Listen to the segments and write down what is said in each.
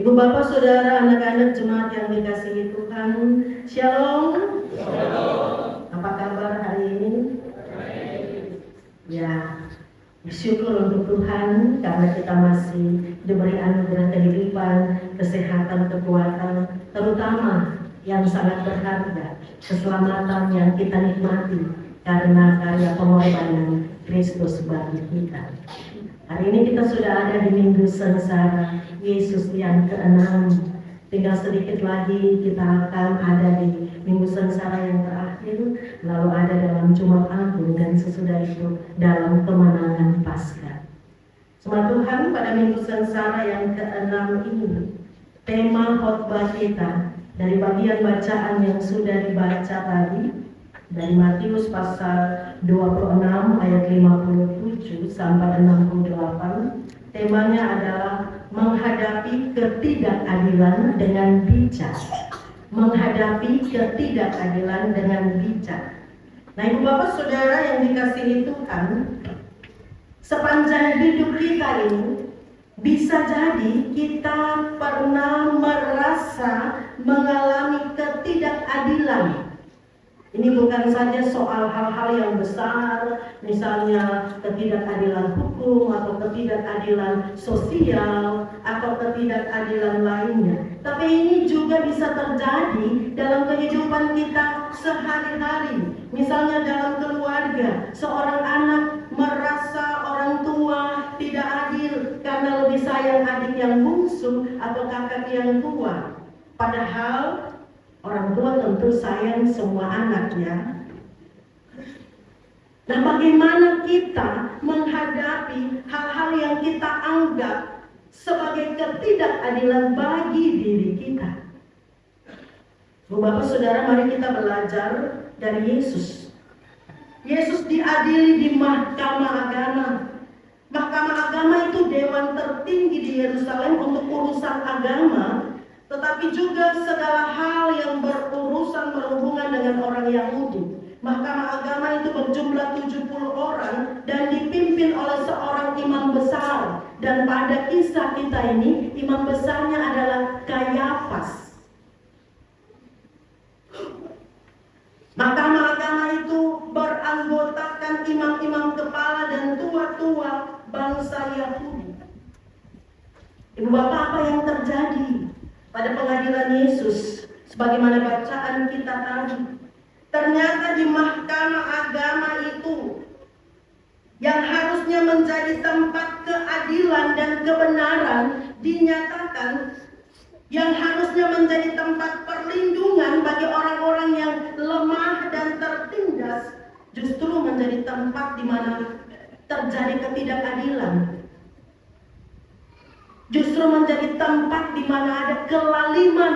Ibu bapak saudara anak-anak jemaat yang dikasihi Tuhan, Shalom. Shalom. Apa kabar hari ini? Ya, bersyukur untuk Tuhan karena kita masih diberi anugerah kehidupan, kesehatan, kekuatan, terutama yang sangat berharga, keselamatan yang kita nikmati karena karya pengorbanan Kristus bagi kita. Hari ini kita sudah ada di Minggu Sengsara Yesus yang ke-6. Tinggal sedikit lagi kita akan ada di Minggu Sengsara yang terakhir, lalu ada dalam Jumat Agung, dan sesudah itu dalam kemenangan Paskah. Sembah Tuhan, pada Minggu Sengsara yang ke-6 ini, tema khotbah kita dari bagian bacaan yang sudah dibaca tadi, dari Matius pasal 26 ayat 57 sampai 68. Temanya adalah menghadapi ketidakadilan dengan bijak. Menghadapi ketidakadilan dengan bijak. Nah, Ibu Bapak Saudara yang dikasihi Tuhan, sepanjang hidup kita ini bisa jadi kita pernah merasa mengalami ketidakadilan. Ini bukan saja soal hal-hal yang besar, misalnya ketidakadilan hukum atau ketidakadilan sosial atau ketidakadilan lainnya. Tapi ini juga bisa terjadi dalam kehidupan kita sehari-hari. Misalnya dalam keluarga, seorang anak merasa orang tua tidak adil karena lebih sayang adik yang bungsu atau kakak yang tua. Padahal orang tua tentu sayang semua anaknya. Nah, bagaimana kita menghadapi hal-hal yang kita anggap sebagai ketidakadilan bagi diri kita? Bapak Saudara, mari kita belajar dari Yesus. Yesus diadili di mahkamah agama. Mahkamah agama itu dewan tertinggi di Yerusalem untuk urusan agama, tetapi juga segala hal yang berhubungan dengan orang Yahudi. Mahkamah agama itu berjumlah 70 orang dan dipimpin oleh seorang imam besar. Dan pada kisah kita ini, imam besarnya adalah Kayafas. Mahkamah agama itu beranggotakan imam-imam kepala dan tua-tua bangsa Yahudi. Ibu Bapak, apa yang terjadi pada pengadilan Yesus? Sebagaimana bacaan kita tadi, ternyata di mahkamah agama itu yang harusnya menjadi tempat keadilan dan kebenaran dinyatakan, yang harusnya menjadi tempat perlindungan bagi orang-orang yang lemah dan tertindas, justru menjadi tempat di mana terjadi ketidakadilan. Justru menjadi tempat di mana ada kelaliman.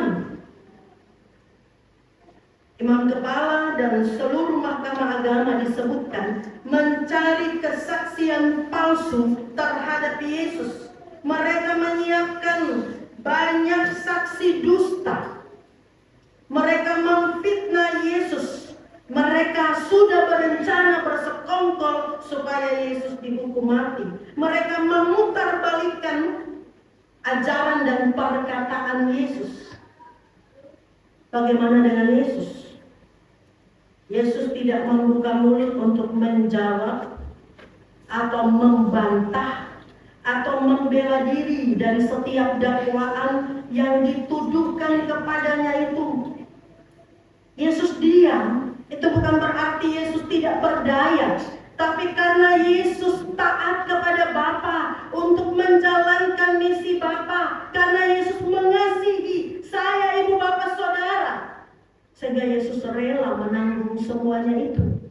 Imam kepala dan seluruh mahkamah agama disebutkan mencari kesaksian palsu terhadap Yesus. Mereka menyiapkan banyak saksi dusta. Mereka memfitnah Yesus. Mereka sudah berencana bersekongkol supaya Yesus dihukum mati. Mereka memutarbalikkan ajaran dan perkataan Yesus. Bagaimana dengan Yesus? Yesus tidak membuka mulut untuk menjawab atau membantah atau membela diri dari setiap dakwaan yang dituduhkan kepadanya itu. Yesus diam. Itu bukan berarti Yesus tidak berdaya, tapi karena Yesus taat kepada Bapa untuk menjalankan misi Bapa, karena Yesus mengasihi saya, ibu bapak saudara, sehingga Yesus rela menanggung semuanya itu.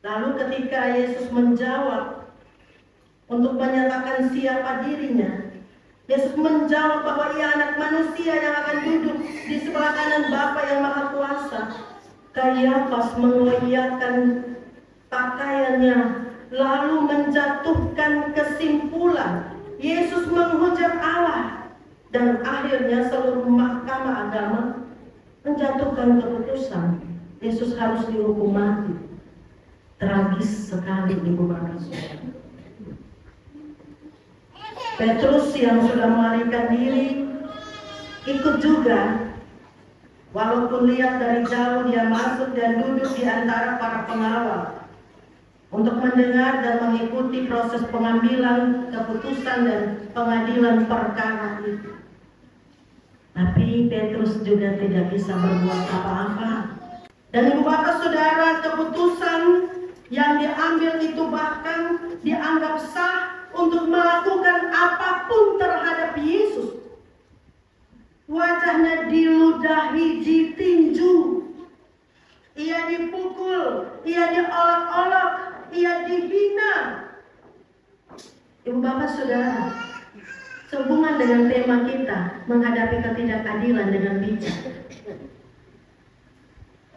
Lalu ketika Yesus menjawab untuk menyatakan siapa dirinya, Yesus menjawab bahwa ia anak manusia yang akan duduk di sebelah kanan Bapa yang Maha Kuasa. Kayafas mengoyakkan pakaiannya lalu menjatuhkan kesimpulan Yesus menghujat Allah, dan akhirnya seluruh mahkamah agama menjatuhkan keputusan Yesus harus dihukum mati. Tragis sekali, ibu bapak saudara. Petrus yang sudah melarikan diri ikut juga. Walaupun lihat dari jauh, dia masuk dan duduk di antara para pengawal untuk mendengar dan mengikuti proses pengambilan keputusan dan pengadilan perkara itu. Tapi Petrus juga tidak bisa berbuat apa-apa. Dan ibu bapak saudara, keputusan yang diambil itu bahkan dianggap sah untuk melakukan apapun terhadap Yesus. Wajahnya diludahi, ditinju, ia dipukul, ia diolok-olok, ia dihina. Ibu bapak saudara, sehubungan dengan tema kita menghadapi ketidakadilan dengan bijak.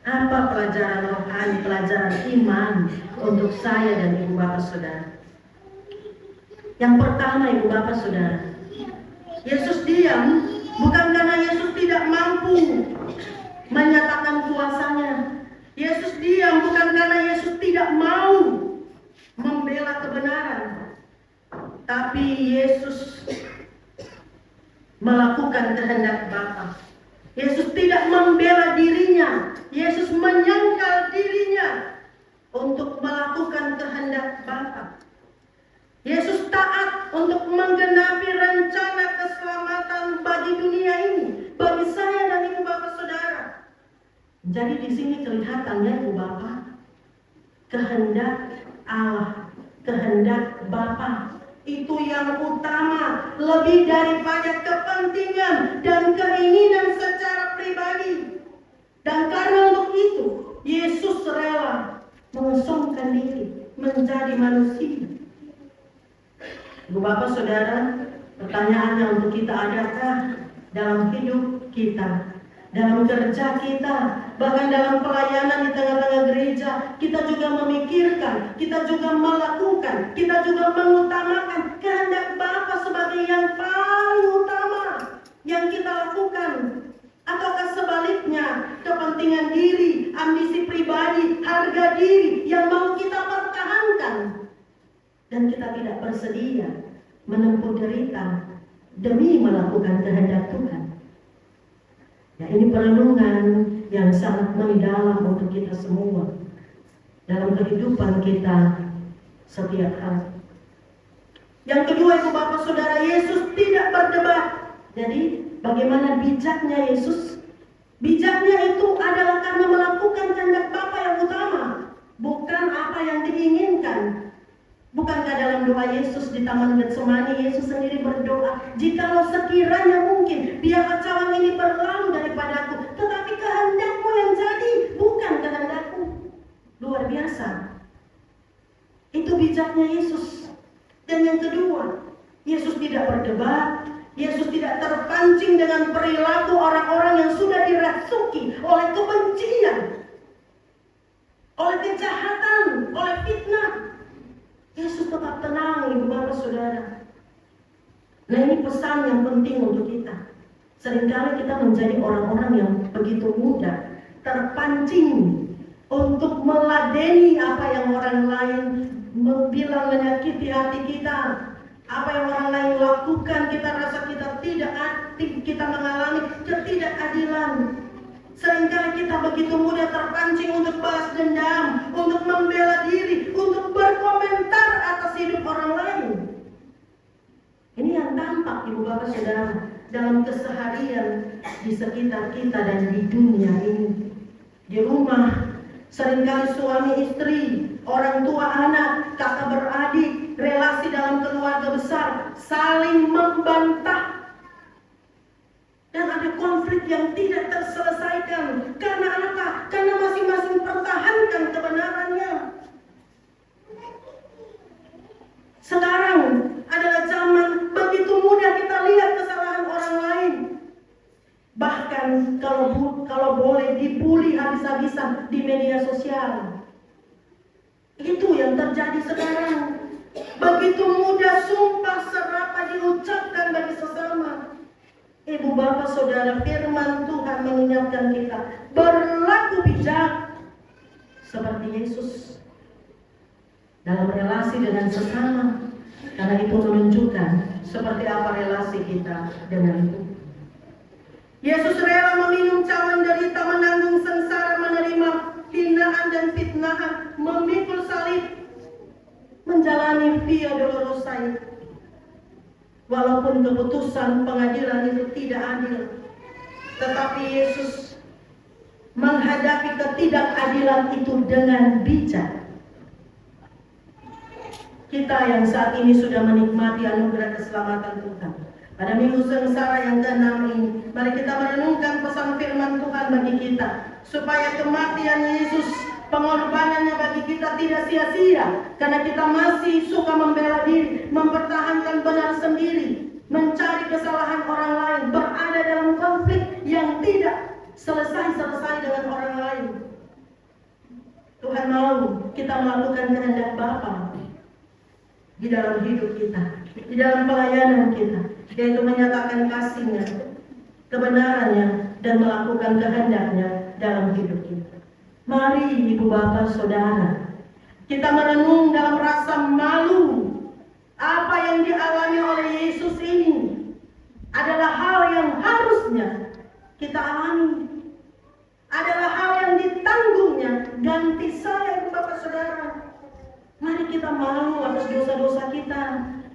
Apa pelajaran rohani, pelajaran iman untuk saya dan ibu bapak saudara? Yang pertama, ibu bapak saudara, Yesus diam bukan karena Yesus tidak mampu menyatakan kuasanya. Yesus diam bukan karena Yesus tidak mau membela kebenaran. Tapi Yesus melakukan kehendak Bapa. Yesus tidak membela dirinya. Yesus menyangkal dirinya untuk melakukan kehendak Bapa. Yesus taat untuk menggenapi rencana keselamatan bagi dunia ini, bagi saya dan ibu bapak saudara. Jadi di sini kelihatannya ibu bapak, kehendak Allah, kehendak Bapa itu yang utama, lebih daripada kepentingan dan keinginan secara pribadi. Dan karena untuk itu, Yesus rela mengosongkan diri menjadi manusia. Ibu bapak saudara, pertanyaannya untuk kita, adakah dalam hidup kita, dalam kerja kita, bahkan dalam pelayanan di tengah-tengah gereja, kita juga memikirkan, kita juga melakukan, kita juga mengutamakan kehendak Bapa sebagai yang paling utama yang kita lakukan? Ataukah sebaliknya, kepentingan diri, ambisi pribadi, harga diri yang mau kita pertahankan, dan kita tidak bersedia menempuh derita demi melakukan kehendak Tuhan? Ya, ini perenungan yang sangat mendalam untuk kita semua dalam kehidupan kita setiap hari. Yang kedua, ibu bapak saudara, Yesus tidak berdebat. Jadi bagaimana bijaknya Yesus? Bijaknya itu adalah karena melakukan kehendak Bapa yang utama, bukan apa yang diinginkan. Bukankah dalam doa Yesus di Taman Getsemani, Yesus sendiri berdoa, "Jikalau sekiranya mungkin, biarlah cawan ini berlalu daripadaku, tetapi kehendakmu yang jadi, bukan kehendakku." Luar biasa. Itu bijaknya Yesus. Dan yang kedua, Yesus tidak berdebat. Yesus tidak terpancing dengan perilaku orang-orang yang sudah dirasuki oleh kebencian, oleh kejahatan, oleh fitnah. Yesus tetap tenang, ibu bapak saudara. Nah, ini pesan yang penting untuk kita. Seringkali kita menjadi orang-orang yang begitu mudah terpancing untuk meladeni apa yang orang lain bilang menyakiti hati kita. Apa yang orang lain lakukan, kita rasa kita mengalami ketidakadilan. Seringkali kita begitu mudah terpancing untuk balas dendam, untuk membela diri, untuk berkomentar atas hidup orang lain. Ini yang tampak, ibu bapak saudara, dalam keseharian di sekitar kita dan di dunia ini. Di rumah, seringkali suami istri, orang tua anak, kakak beradik, relasi dalam keluarga besar saling membantah. Dan ada konflik yang tidak terselesaikan. Karena apa? Karena masing-masing pertahankan kebenarannya. Sekarang adalah zaman begitu mudah kita lihat kesalahan orang lain. Bahkan kalau boleh dibully habis-habisan di media sosial. Itu yang terjadi sekarang. Begitu mudah sumpah serapah diucapkan bagi sesama. Ibu bapak saudara, firman Tuhan mengingatkan kita berlaku bijak seperti Yesus dalam relasi dengan sesama. karena itu menunjukkan seperti apa relasi kita dengan Tuhan. Yesus rela meminum cawan derita, menanggung sengsara, menerima hinaan dan fitnahan, memikul salib, menjalani via dolorosa. Walaupun keputusan pengadilan itu tidak adil, tetapi Yesus menghadapi ketidakadilan itu dengan bijak. Kita yang saat ini sudah menikmati anugerah keselamatan Tuhan, pada minggu sengsara yang ke-6 ini, mari kita merenungkan pesan firman Tuhan bagi kita, supaya kematian Yesus, pengorbanannya bagi kita tidak sia-sia, karena kita masih suka membela diri, mempertahankan benar sendiri, mencari kesalahan orang lain, berada dalam konflik yang tidak selesai dengan orang lain. Tuhan mau kita melakukan kehendak Bapa di dalam hidup kita, di dalam pelayanan kita, yaitu menyatakan kasih-Nya, kebenarannya, dan melakukan kehendaknya dalam hidup kita. Mari Ibu Bapak Saudara, kita merenung dalam rasa malu. Apa yang dialami oleh Yesus ini adalah hal yang harusnya kita alami, adalah hal yang ditanggungnya. Ganti saya Ibu Bapak Saudara. Mari kita malu atas dosa-dosa kita.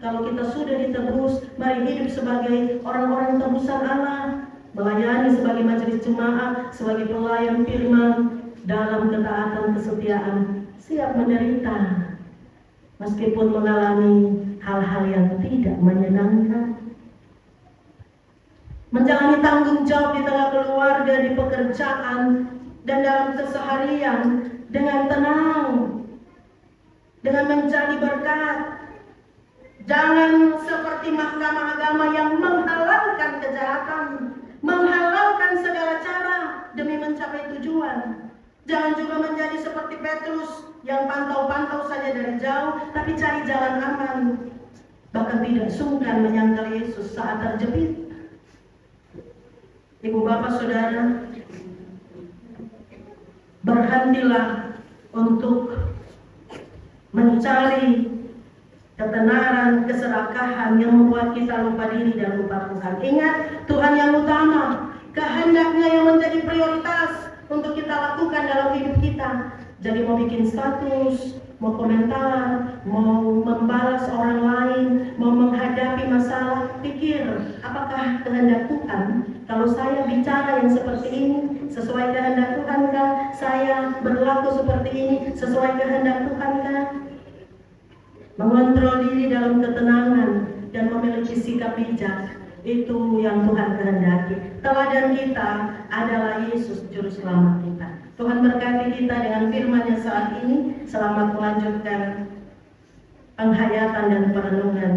Kalau kita sudah ditebus, mari hidup sebagai orang-orang tebusan Allah, melayani sebagai majelis jemaat, sebagai pelayan firman, dalam ketaatan kesetiaan, siap menderita, meskipun mengalami hal-hal yang tidak menyenangkan. Menjalani tanggung jawab di tengah keluarga, di pekerjaan, dan dalam keseharian dengan tenang, dengan menjadi berkat. Jangan seperti mahkamah agama yang menghalalkan kejahatan, menghalalkan segala cara demi mencapai tujuan. Jangan juga menjadi seperti Petrus yang pantau-pantau saja dari jauh, tapi cari jalan aman, bahkan tidak sungkan menyangkal Yesus saat terjepit. Ibu Bapak Saudara, berhentilah untuk mencari ketenaran, keserakahan yang membuat kita lupa diri dan lupa Tuhan. Ingat, Tuhan yang utama, kehendaknya yang menjadi prioritas untuk kita lakukan dalam hidup kita. Jadi mau bikin status, mau komentar, mau membalas orang lain, mau menghadapi masalah, pikir, apakah kehendak Tuhan? Kalau saya bicara yang seperti ini, sesuai kehendak Tuhankah? Saya berlaku seperti ini, sesuai kehendak Tuhankah? Mengontrol diri dalam ketenangan dan memiliki sikap bijak, itu yang Tuhan kehendaki. Teladan kita adalah Yesus Juru Selamat kita. Tuhan berkati kita dengan firman-Nya saat ini. Selamat melanjutkan penghayatan dan perenungan